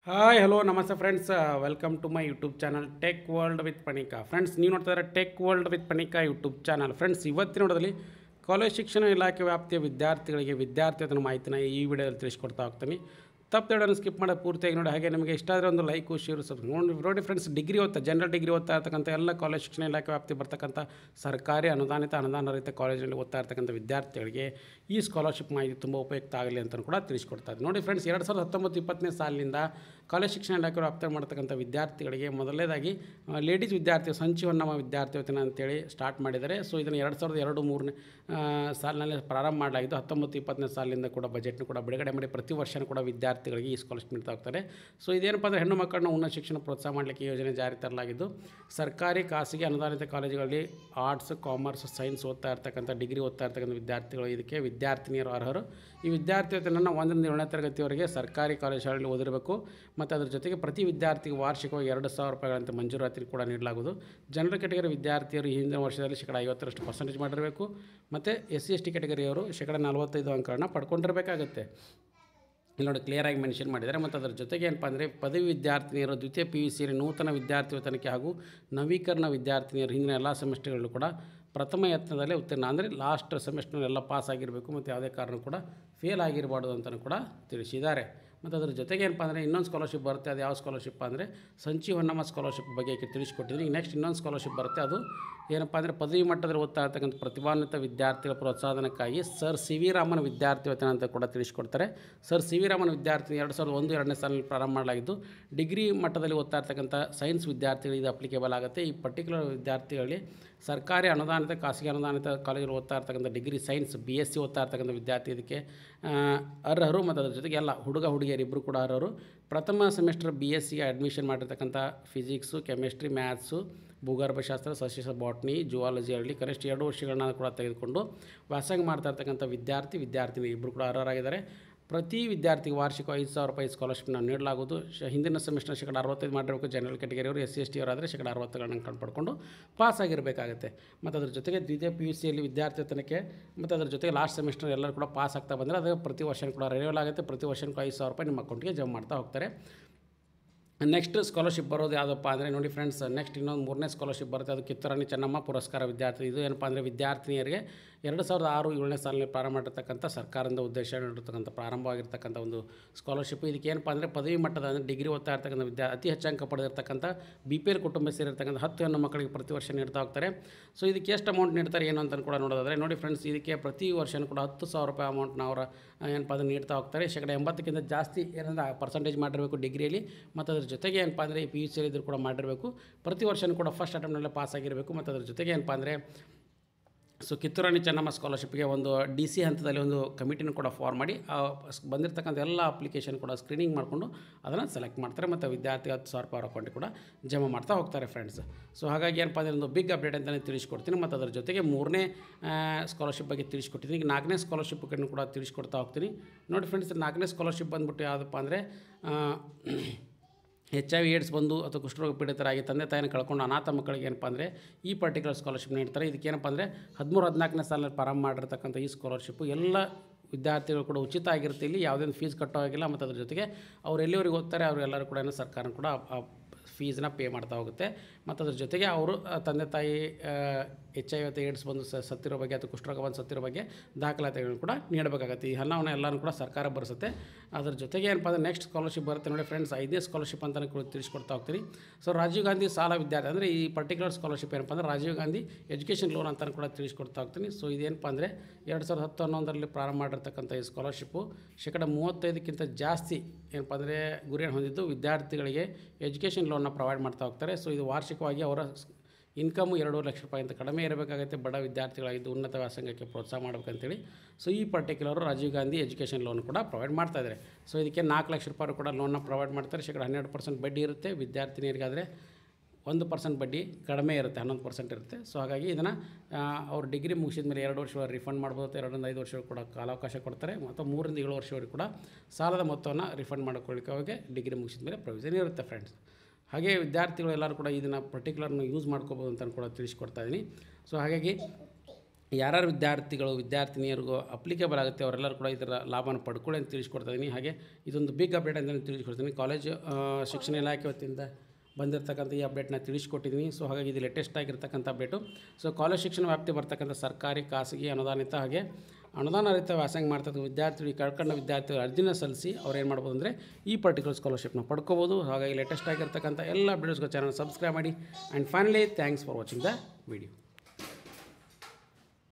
Hi hello ನಮಸ್ತೆ friends, welcome to my YouTube channel tech world with Panika. Friends, ನೀವು ನೋಡ್ತಾ ಇದ್ದಾರೆ tech world with Panika YouTube channel. Friends, ಇವತ್ತಿನ ನೋಡೋದಲ್ಲಿ ಕಾಲೇಜ್ ಶಿಕ್ಷಣ ಇಲಾಖೆ ವ್ಯಾಪ್ತಿಯ ವಿದ್ಯಾರ್ಥಿಗಳಿಗೆ ವಿದ್ಯಾರ್ಥಿಗಳ ಮಾಹಿತಿನ ಈ ವಿಡಿಯೋದಲ್ಲಿ ತಿಳಿಸ್ಕೊಡ್ತಾ ಹೋಗ್ತೀನಿ. ತಪ್ಪು ಸ್ಕಿಪ್ ಮಾಡೋದು ಪೂರ್ತಿಯಾಗಿ ನೋಡಿ. ಹಾಗೆ ನಿಮಗೆ ಇಷ್ಟ ಆದರೆ ಒಂದು ಲೈಕು ಶೇರು ನೋಡಿ ಫ್ರೆಂಡ್ಸ್. ಡಿಗ್ರಿ ಓದ್ತಾ ಜನರಲ್ ಡಿಗ್ರಿ ಓದ್ತಾ ಇರ್ತಕ್ಕಂಥ ಎಲ್ಲ ಕಾಲೇಜ್ ಶಿಕ್ಷಣ ಇಲಾಖೆ ವ್ಯಾಪ್ತಿ ಬರ್ತಕ್ಕಂಥ ಸರ್ಕಾರಿ ಅನುದಾನ ರಹಿತ ಕಾಲೇಜಿನಲ್ಲಿ ಓದ್ತಾ ಇರ್ತಕ್ಕಂಥ ವಿದ್ಯಾರ್ಥಿಗಳಿಗೆ ಈ ಸ್ಕಾಲರ್ಶಿಪ್ ಮಾಹಿತಿ ತುಂಬ ಉಪಯುಕ್ತ ಆಗಲಿ ಅಂತ ಕೂಡ ತಿಳಿಸ್ಕೊಡ್ತಾ ಇದ್ದೀನಿ. ನೋಡಿ ಫ್ರೆಂಡ್ಸ್, 2019-20 ಸಾಲಿನಿಂದ ಕಾಲೇಜ್ ಶಿಕ್ಷಣ ಇಲಾಖೆ ವ್ಯಾಪ್ತಿ ಮಾಡ್ತಕ್ಕಂಥ ವಿದ್ಯಾರ್ಥಿಗಳಿಗೆ ಮೊದಲನೇದಾಗಿ ಲೇಡೀಸ್ ವಿದ್ಯಾರ್ಥಿ ಸಂಚಿ ಹೊನ್ನಮ್ಮ ವಿದ್ಯಾರ್ಥಿ ವೇತನ ಅಂತೇಳಿ ಸ್ಟಾರ್ಟ್ ಮಾಡಿದ್ದಾರೆ. ಸೊ ಇದನ್ನು 2002-2003 ಸಾಲಿನಲ್ಲಿ ಪ್ರಾರಂಭ ಮಾಡಲಾಗಿದ್ದು 19-20 ಸಾಲಿನಿಂದ ಕೂಡ ಬಜೆಟ್ನ ಕೂಡ ಬಿಡುಗಡೆ ಮಾಡಿ ಪ್ರತಿ ವರ್ಷವೂ ಕೂಡ ವಿದ್ಯಾರ್ಥಿಗಳಿಗೆ ಈ ಸ್ಕಾಲರ್ಶಿಪ್ ನೀಡ್ತಾ ಹೋಗ್ತಾರೆ. ಸೊ ಇದೇನಪ್ಪ ಅಂದರೆ ಹೆಣ್ಣು ಮಕ್ಕಳನ್ನ ಉನ್ನತ ಶಿಕ್ಷಣ ಪ್ರೋತ್ಸಾಹ ಮಾಡಲಿಕ್ಕೆ ಯೋಜನೆ ಜಾರಿ ತರಲಾಗಿದ್ದು ಸರ್ಕಾರಿ ಖಾಸಗಿ ಅನುದಾನಿತ ಕಾಲೇಜುಗಳಲ್ಲಿ ಆರ್ಟ್ಸ್, ಕಾಮರ್ಸ್, ಸೈನ್ಸ್ ಓದ್ತಾ ಇರ್ತಕ್ಕಂಥ ಡಿಗ್ರಿ ಓದ್ತಾ ಇರ್ತಕ್ಕಂಥ ವಿದ್ಯಾರ್ಥಿಗಳು ಇದಕ್ಕೆ ವಿದ್ಯಾರ್ಥಿನಿಯರು ಅರ್ಹರು. ಈ ವಿದ್ಯಾರ್ಥಿ ವೇತನವನ್ನು 1ರಿಂದ 7ನೇ ತರಗತಿಯವರೆಗೆ ಸರ್ಕಾರಿ ಕಾಲೇಜುಗಳಲ್ಲಿ ಓದಿರಬೇಕು ಮತ್ತು ಅದರ ಜೊತೆಗೆ ಪ್ರತಿ ವಿದ್ಯಾರ್ಥಿಗೆ ವಾರ್ಷಿಕವಾಗಿ 2,000 ರೂಪಾಯಿಗಳಂತೆ ಮಂಜೂರಾತಿ ಕೂಡ ನೀಡಲಾಗುವುದು. ಜನರಲ್ ಕ್ಯಾಟಗರಿ ವಿದ್ಯಾರ್ಥಿಯರು ಹಿಂದಿನ ವರ್ಷದಲ್ಲಿ 50% ಮಾಡಿರಬೇಕು ಮತ್ತು SC/ST ಕ್ಯಾಟಗರಿಯವರು 45 ಅಂಕಗಳನ್ನು ಪಡ್ಕೊಂಡಿರಬೇಕಾಗುತ್ತೆ. ಇಲ್ಲಿ ನೋಡಿ ಕ್ಲಿಯರಾಗಿ ಮೆನ್ಷನ್ ಮಾಡಿದ್ದಾರೆ. ಮತ್ತು ಅದರ ಜೊತೆಗೆ ಏನಪ್ಪ ಅಂದರೆ ಪದವಿ ವಿದ್ಯಾರ್ಥಿನಿಯರು ದ್ವಿತೀಯ PUC ನೂತನ ವಿದ್ಯಾರ್ಥಿ ವೇತನಕ್ಕೆ ಹಾಗೂ ನವೀಕರಣ ವಿದ್ಯಾರ್ಥಿನಿಯರು ಹಿಂದಿನ ಎಲ್ಲ ಸೆಮಿಸ್ಟರ್ಗಳಲ್ಲೂ ಕೂಡ ಪ್ರಥಮ ಯತ್ನದಲ್ಲೇ ಉತ್ತೀರ್ಣ, ಅಂದರೆ ಲಾಸ್ಟ್ ಸೆಮಿಸ್ಟರ್ನೆಲ್ಲ ಪಾಸ್ ಆಗಿರಬೇಕು ಮತ್ತು ಯಾವುದೇ ಕಾರಣ ಕೂಡ ಫೇಲ್ ಆಗಿರಬಾರ್ದು ಅಂತಲೂ ಕೂಡ ತಿಳಿಸಿದ್ದಾರೆ. ಮತ್ತು ಅದರ ಜೊತೆಗೆ ಏನಪ್ಪ ಅಂದರೆ ಇನ್ನೊಂದು ಸ್ಕಾಲರ್ಶಿಪ್ ಬರುತ್ತೆ. ಅದು ಯಾವ ಸ್ಕಾಲರ್ಶಿಪ್ ಅಂದರೆ ಸಂಚಿ ಹೊನ್ನಮ್ಮ ಸ್ಕಾಲರ್ಶಿಪ್ ಬಗ್ಗೆ ತಿಳಿಸ್ಕೊಟ್ಟಿದ್ದೀನಿ. ಈಗ ನೆಕ್ಸ್ಟ್ ಇನ್ನೊಂದು ಸ್ಕಾಲರ್ಶಿಪ್ ಬರುತ್ತೆ. ಅದು ಏನಪ್ಪ ಅಂದರೆ ಪದವಿ ಮಟ್ಟದಲ್ಲಿ ಓದ್ತಾ ಇರ್ತಕ್ಕಂಥ ಪ್ರತಿಭಾನ್ವಿತ ವಿದ್ಯಾರ್ಥಿಗಳ ಪ್ರೋತ್ಸಾಹನಕ್ಕಾಗಿ ಸರ್ CV ರಾಮನ್ ವಿದ್ಯಾರ್ಥಿ ವೇತನ ಅಂತ ಕೂಡ ತಿಳಿಸ್ಕೊಡ್ತಾರೆ. ಸರ್ CV ರಾಮನ್ ವಿದ್ಯಾರ್ಥಿ 2001-2ನೇ ಸಾಲಿನಲ್ಲಿ ಪ್ರಾರಂಭ ಮಾಡಲಾಗಿದ್ದು ಡಿಗ್ರಿ ಮಟ್ಟದಲ್ಲಿ ಓದ್ತಾ ಇರ್ತಕ್ಕಂಥ ಸೈನ್ಸ್ ವಿದ್ಯಾರ್ಥಿಗಳಿಗೆ ಇದು ಅಪ್ಲಿಕೇಬಲ್ ಆಗುತ್ತೆ. ಈ ಪರ್ಟಿಕ್ಯುಲರ್ ವಿದ್ಯಾರ್ಥಿಗಳಲ್ಲಿ ಸರ್ಕಾರಿ ಅನುದಾನಿತ ಖಾಸಗಿ ಅನುದಾನಿತ ಕಾಲೇಜಲ್ಲಿ ಓದ್ತಾ ಇರ್ತಕ್ಕಂಥ ಡಿಗ್ರಿ ಸೈನ್ಸ್ BSc ಓದ್ತಾ ಇರ್ತಕ್ಕಂಥ ವಿದ್ಯಾರ್ಥಿ ಇದಕ್ಕೆ ಅರ್ಹರು. ಮತ್ತು ಅದರ ಜೊತೆಗೆ ಎಲ್ಲ ಹುಡುಗ ಹುಡುಗಿಯರು ಇಬ್ಬರು ಕೂಡ ಅರ್ಹರು. ಪ್ರಥಮ ಸೆಮಿಸ್ಟರ್ BScಗೆ ಅಡ್ಮಿಷನ್ ಮಾಡಿರ್ತಕ್ಕಂಥ ಫಿಸಿಕ್ಸು, ಕೆಮಿಸ್ಟ್ರಿ, ಮ್ಯಾಥ್ಸು, ಭೂಗರ್ಭಶಾಸ್ತ್ರ, ಸಸ್ಯಶಾಸ್ತ್ರ, ಬಾಟ್ನಿ, ಜುವಾಲಜಿಯಲ್ಲಿ ಕನಿಷ್ಠ 2 ವರ್ಷಗಳನ್ನ ಕೂಡ ತೆಗೆದುಕೊಂಡು ವ್ಯಾಸಂಗ ಮಾಡ್ತಾ ಇರ್ತಕ್ಕಂಥ ವಿದ್ಯಾರ್ಥಿನಿ ಇಬ್ಬರು ಕೂಡ ಅರ್ಹರಾಗಿದ್ದಾರೆ. ಪ್ರತಿ ವಿದ್ಯಾರ್ಥಿಗೆ ವಾರ್ಷಿಕ 5,000 ರೂಪಾಯಿ ಸ್ಕಾಲರ್ಶಿಪ್ನ ನೀಡಲಾಗುವುದು. ಹಿಂದಿನ ಸೆಮಿಸ್ಟರ್ 65% ಮಾಡಿರಬೇಕು. ಜನರಲ್ ಕ್ಯಾಟಗರಿಯವರು SC/ST ಅವರಾದರೆ 60% ಪಡ್ಕೊಂಡು ಪಾಸ್ ಆಗಿರಬೇಕಾಗುತ್ತೆ. ಮತ್ತು ಅದರ ಜೊತೆಗೆ ದ್ವಿತೀಯ PUCಯಲ್ಲಿ ವಿದ್ಯಾರ್ಥಿ ವೇತನಕ್ಕೆ ಮತ್ತು ಅದರ ಜೊತೆಗೆ ಲಾಸ್ಟ್ ಸೆಮಿಸ್ಟರ್ ಎಲ್ಲರೂ ಕೂಡ ಪಾಸ್ ಆಗ್ತಾ ಬಂದರೆ ಅದು ಪ್ರತಿ ವರ್ಷ ಕೂಡ ರಿನ್ಯೂವಲ್ ಆಗುತ್ತೆ. ಪ್ರತಿ ವರ್ಷಕ್ಕೂ 5,000 ರೂಪಾಯಿ ನಿಮ್ಮ ಅಕೌಂಟಿಗೆ ಜಮಾ ಮಾಡ್ತಾ ಹೋಗ್ತಾರೆ. ನೆಕ್ಸ್ಟ್ ಸ್ಕಾಲರ್ಶಿಪ್ ಬರೋದು ಯಾವುದಪ್ಪ ಅಂದರೆ ನೋಡಿ ಫ್ರೆಂಡ್ಸ್, ನೆಕ್ಸ್ಟ್ ಇನ್ನೊಂದು 3ನೇ ಸ್ಕಾಲರ್ಶಿಪ್ ಬರುತ್ತೆ. ಅದು ಕಿತ್ತೂರು ರಾಣಿ ಚೆನ್ನಮ್ಮ ಪುರಸ್ಕಾರ ವಿದ್ಯಾರ್ಥಿ. ಇದು ಏನಪ್ಪ ಅಂದರೆ ವಿದ್ಯಾರ್ಥಿನಿಯರಿಗೆ 2006-7ನೇ ಸಾಲಿನಲ್ಲಿ ಪ್ರಾರಂಭ ಮಾಡಿರ್ತಕ್ಕಂಥ ಸರ್ಕಾರದಿಂದ ಉದ್ದೇಶ ನೀಡಿರ್ತಕ್ಕಂಥ ಪ್ರಾರಂಭವಾಗಿರ್ತಕ್ಕಂಥ ಒಂದು ಸ್ಕಾಲರ್ಶಿಪ್. ಇದಕ್ಕೆ ಏನಪ್ಪ ಅಂದರೆ ಪದವಿ ಮಟ್ಟದ ಅಂದರೆ ಡಿಗ್ರಿ ಓದ್ತಾ ಇರ್ತಕ್ಕಂಥ ಅತಿ ಹೆಚ್ಚು ಅಂಕ ಪಡೆದಿರ್ತಕ್ಕಂಥ BPL ಕುಟುಂಬ ಸೇರಿರ್ತಕ್ಕಂಥ 10 ಹೆಣ್ಣು ಮಕ್ಕಳಿಗೆ ಪ್ರತಿ ವರ್ಷ ನೀಡ್ತಾ ಹೋಗ್ತಾರೆ. ಸೊ ಇದಕ್ಕೆ ಎಷ್ಟು ಅಮೌಂಟ್ ನೀಡ್ತಾರೆ ಏನು ಅಂತ ಕೂಡ ನೋಡೋದಾದರೆ ನೋಡಿ ಫ್ರೆಂಡ್ಸ್, ಇದಕ್ಕೆ ಪ್ರತಿ ವರ್ಷವೂ ಕೂಡ 10,000 ರೂಪಾಯಿ ಅಮೌಂಟ್ನ ಅವರ ಏನಪ್ಪ ಅದನ್ನು ನೀಡ್ತಾ ಹೋಗ್ತಾರೆ. 80% ಜಾಸ್ತಿ ಏನಂದರೆ ಪರ್ಸೆಂಟೇಜ್ ಮಾಡಿರಬೇಕು ಡಿಗ್ರಿಯಲ್ಲಿ. ಮತ್ತು ಅದ್ರ ಜೊತೆಗೆ ಏನಪ್ಪ ಅಂದರೆ PUCಯಲ್ಲಿ ಇದ್ರೂ ಕೂಡ ಮಾಡಿರಬೇಕು. ಪ್ರತಿ ವರ್ಷವೂ ಕೂಡ ಫಸ್ಟ್ ಅಟೆಂಪ್ಟ್ನಲ್ಲೇ ಪಾಸ್ ಆಗಿರಬೇಕು. ಮತ್ತು ಅದ್ರ ಜೊತೆಗೆ ಏನಪ್ಪ ಅಂದರೆ ಸೊ ಕಿತ್ತೂರು ರಾಣಿ ಚೆನ್ನಮ್ಮ ಸ್ಕಾಲರ್ಶಿಪ್ಗೆ ಒಂದು DC ಹಂತದಲ್ಲಿ ಒಂದು ಕಮಿಟಿನೂ ಕೂಡ ಫಾರ್ಮ್ ಮಾಡಿ ಬಂದಿರತಕ್ಕಂಥ ಎಲ್ಲ ಅಪ್ಲಿಕೇಶನ್ ಕೂಡ ಸ್ಕ್ರೀನಿಂಗ್ ಮಾಡಿಕೊಂಡು ಅದನ್ನು ಸೆಲೆಕ್ಟ್ ಮಾಡ್ತಾರೆ. ಮತ್ತು ವಿದ್ಯಾರ್ಥಿ 10,000 ರೂಪಾಯಿ ಅಕೌಂಟಿಗೆ ಕೂಡ ಜಮಾ ಮಾಡ್ತಾ ಹೋಗ್ತಾರೆ ಫ್ರೆಂಡ್ಸ್. ಸೊ ಹಾಗಾಗಿ ಏನಪ್ಪ ಅಂದರೆ ಒಂದು ಬಿಗ್ ಅಪ್ಡೇಟ್ ಅಂತಲೇ ತಿಳಿಸ್ಕೊಡ್ತೀನಿ. ಮತ್ತು ಅದರ ಜೊತೆಗೆ 3ನೇ ಸ್ಕಾಲರ್ಶಿಪ್ ಬಗ್ಗೆ ತಿಳಿಸ್ಕೊಟ್ಟಿದ್ದೀನಿ. ಈಗ 4ನೇ ಸ್ಕಾಲರ್ಶಿಪ್ ಕೂಡ ತಿಳಿಸ್ಕೊಡ್ತಾ ಹೋಗ್ತೀನಿ. ನೋಡಿ ಫ್ರೆಂಡ್ಸ್, 4ನೇ ಸ್ಕಾಲರ್ಶಿಪ್ ಬಂದುಬಿಟ್ಟು ಯಾವುದಪ್ಪ ಅಂದರೆ HIV AIDS ಬಂದು ಅಥವಾ ಕುಷ್ಠರೋಗ ಪೀಡಿತರಾಗಿ ತಂದೆ ತಾಯಿನ ಕಳ್ಕೊಂಡು ಅನಾಥ ಮಕ್ಕಳಿಗೆ ಏನಪ್ಪ ಅಂದರೆ ಈ ಪರ್ಟಿಕ್ಯುಲರ್ ಸ್ಕಾಲರ್ಶಿಪ್ ನೀಡ್ತಾರೆ. ಇದಕ್ಕೇನಪ್ಪ ಅಂದರೆ 13-14ನೇ ಸಾಲಿನಲ್ಲಿ ಪ್ರಾರಂಭ ಮಾಡಿರ್ತಕ್ಕಂಥ ಈ ಸ್ಕಾಲರ್ಶಿಪ್ಪು ಎಲ್ಲ ವಿದ್ಯಾರ್ಥಿಗಳು ಕೂಡ ಉಚಿತ ಆಗಿರುತ್ತೆ. ಇಲ್ಲಿ ಯಾವುದೇ ಫೀಸ್ ಕಟ್ಟೋ ಆಗಿಲ್ಲ. ಮತ್ತು ಅದ್ರ ಜೊತೆಗೆ ಅವ್ರು ಎಲ್ಲಿವರೆಗೆ ಓದ್ತಾರೆ ಅವರೆಲ್ಲರೂ ಕೂಡ ಸರ್ಕಾರ ಕೂಡ ಫೀಸ್ನ ಪೇ ಮಾಡ್ತಾ ಹೋಗುತ್ತೆ. ಮತ್ತು ಅದ್ರ ಜೊತೆಗೆ ಅವರು ತಂದೆ ತಾಯಿ HIV ಮತ್ತು AIDS ಬಂದು ಸತ್ತಿರೋ ಬಗ್ಗೆ ಅಥವಾ ಕುಷ್ಠರೋಗ ಬಂದು ಸತ್ತಿರೋ ಬಗ್ಗೆ ದಾಖಲಾತಿಗಳನ್ನು ಕೂಡ ನೀಡಬೇಕಾಗುತ್ತೆ. ಈ ಹಣವನ್ನು ಎಲ್ಲನೂ ಕೂಡ ಸರ್ಕಾರ ಭರಿಸುತ್ತೆ. ಅದರ ಜೊತೆಗೆ ಏನಪ್ಪ ಅಂದರೆ ನೆಕ್ಸ್ಟ್ ಸ್ಕಾಲರ್ಶಿಪ್ ಬರುತ್ತೆ ನೋಡಿ ಫ್ರೆಂಡ್ಸ್, 5ನೇ ಸ್ಕಾಲರ್ಶಿಪ್ ಅಂತಲೇ ಕೂಡ ತಿಳಿಸ್ಕೊಡ್ತಾ ಹೋಗ್ತೀನಿ. ಸೊ ರಾಜೀವ್ ಗಾಂಧಿ ಸಾಲ ವಿದ್ಯಾರ್ಥಿ ಅಂದರೆ ಈ ಪರ್ಟಿಕ್ಯುಲರ್ ಸ್ಕಾಲರ್ಶಿಪ್ ಏನಪ್ಪ ಅಂದರೆ ರಾಜೀವ್ ಗಾಂಧಿ ಎಜುಕೇಷನ್ ಲೋನ್ ಅಂತಲೂ ಕೂಡ ತಿಳಿಸ್ಕೊಡ್ತಾ ಹೋಗ್ತೀನಿ. ಸೊ ಇದೇನಪ್ಪ ಅಂದರೆ 2010-11ರಲ್ಲಿ ಪ್ರಾರಂಭ ಮಾಡಿರ್ತಕ್ಕಂಥ ಈ ಸ್ಕಾಲರ್ಶಿಪ್ಪು 35% ಜಾಸ್ತಿ ಏನಪ್ಪ ಅಂದರೆ ಗುರಿಯನ್ನು ಹೊಂದಿದ್ದು ವಿದ್ಯಾರ್ಥಿಗಳಿಗೆ ಎಜುಕೇಷನ್ ಲೋನ್ನ ಪ್ರೊವೈಡ್ ಮಾಡ್ತಾ ಹೋಗ್ತಾರೆ. ಸೊ ಇದು ವಾರ್ಷಿಕವಾಗಿ ಅವರ ಇನ್ಕಮು 2 ಲಕ್ಷ ರೂಪಾಯಿ ಅಂತ ಕಡಿಮೆ ಇರಬೇಕಾಗುತ್ತೆ. ಬಡ ವಿದ್ಯಾರ್ಥಿಗಳಾಗಿದ್ದು ಉನ್ನತ ವ್ಯಾಸಂಗಕ್ಕೆ ಪ್ರೋತ್ಸಾಹ ಮಾಡಬೇಕಂತೇಳಿ ಸೊ ಈ particular Rajiv Gandhi education loan ಕೂಡ ಪ್ರೊವೈಡ್ ಮಾಡ್ತಾಯಿದ್ದಾರೆ. ಸೊ ಇದಕ್ಕೆ 4 ಲಕ್ಷ ರೂಪಾಯಿ ಕೂಡ ಲೋನ್ನ ಪ್ರೊವೈಡ್ ಮಾಡ್ತಾರೆ. 12% ಬಡ್ಡಿ ಇರುತ್ತೆ. ವಿದ್ಯಾರ್ಥಿನಿಯರಿಗಾದರೆ 1% ಬಡ್ಡಿ ಕಡಿಮೆ ಇರುತ್ತೆ, 11% ಇರುತ್ತೆ. ಸೊ ಹಾಗಾಗಿ ಇದನ್ನು ಅವ್ರು ಡಿಗ್ರಿ ಮುಗಿಸಿದ ಮೇಲೆ 2 ವರ್ಷ ರಿಫಂಡ್ ಮಾಡ್ಬೋದು. 2ರಿಂದ 5 ವರ್ಷ ಕೂಡ ಕಾಲಾವಕಾಶ ಕೊಡ್ತಾರೆ. ಮತ್ತು 3ರಿಂದ 7 ವರ್ಷವರೆಗೂ ಕೂಡ ಸಾಲದ ಮೊತ್ತವನ್ನು ರಿಫಂಡ್ ಮಾಡಿಕೊಳ್ಳಿಕ್ಕೆ ಅವಾಗೆ ಡಿಗ್ರಿ ಮುಗಿಸಿದ ಮೇಲೆ ಪ್ರೊವಿಷನ್ ಇರುತ್ತೆ ಫ್ರೆಂಡ್ಸ್. ಹಾಗೆ ವಿದ್ಯಾರ್ಥಿಗಳು ಎಲ್ಲರೂ ಕೂಡ ಇದನ್ನು ಪರ್ಟಿಕ್ಯುಲರ್ನ ಯೂಸ್ ಮಾಡ್ಕೋಬೋದು ಅಂತ ಕೂಡ ತಿಳಿಸ್ಕೊಡ್ತಾ ಇದ್ದೀನಿ. ಸೊ ಹಾಗಾಗಿ ಯಾರ್ಯಾರು ವಿದ್ಯಾರ್ಥಿನಿಯರಿಗೂ ಅಪ್ಲಿಕೇಬಲ್ ಆಗುತ್ತೆ ಅವರೆಲ್ಲರೂ ಕೂಡ ಇದರ ಲಾಭನ ಪಡ್ಕೊಳ್ಳಿ ಅಂತ ತಿಳಿಸ್ಕೊಡ್ತಾ ಇದ್ದೀನಿ. ಹಾಗೆ ಇದೊಂದು ಬಿಗ್ ಅಪ್ಡೇಟ್ ಅಂತ ತಿಳಿಸ್ಕೊಡ್ತೀನಿ. ಕಾಲೇಜು ಶಿಕ್ಷಣ ಇಲಾಖೆ ವತಿಯಿಂದ ಬಂದಿರತಕ್ಕಂಥ ಈ ಅಪ್ಡೇಟ್ನ ತಿಳಿಸ್ಕೊಟ್ಟಿದ್ದೀನಿ. ಸೊ ಹಾಗಾಗಿ ಇದು ಲೇಟೆಸ್ಟ್ ಆಗಿರ್ತಕ್ಕಂಥ ಅಪ್ಡೇಟು. ಸೊ ಕಾಲೇಜ್ ಶಿಕ್ಷಣ ವ್ಯಾಪ್ತಿ ಬರ್ತಕ್ಕಂಥ ಸರ್ಕಾರಿ, ಖಾಸಗಿ, ಅನುದಾನಿತ ಹಾಗೆ ಅನುದಾನ ರಹಿತ ವ್ಯಾಸಂಗ ಮಾಡ್ತಕ್ಕಂಥ ವಿದ್ಯಾರ್ಥಿಗಳು, ಕಳ್ಕೊಂಡ ವಿದ್ಯಾರ್ಥಿಗಳು ಅರ್ಜಿನ ಸಲ್ಲಿಸಿ ಅವ್ರು ಏನು ಮಾಡ್ಬೋದು ಅಂದರೆ ಈ ಪರ್ಟಿಕ್ಯುಲರ್ ಸ್ಕಾಲರ್ಶಿಪ್ನ ಪಡ್ಕೋಬೋದು. ಹಾಗಾಗಿ ಲೇಟೆಸ್ಟ್ ಆಗಿರ್ತಕ್ಕಂಥ ಎಲ್ಲ ಅಪ್ಡೇಟ್ಸ್ಗೂ ಚಾನಲ್ ಸಬ್ಸ್ಕ್ರೈಬ್ ಮಾಡಿ. And finally thanks for watching the video.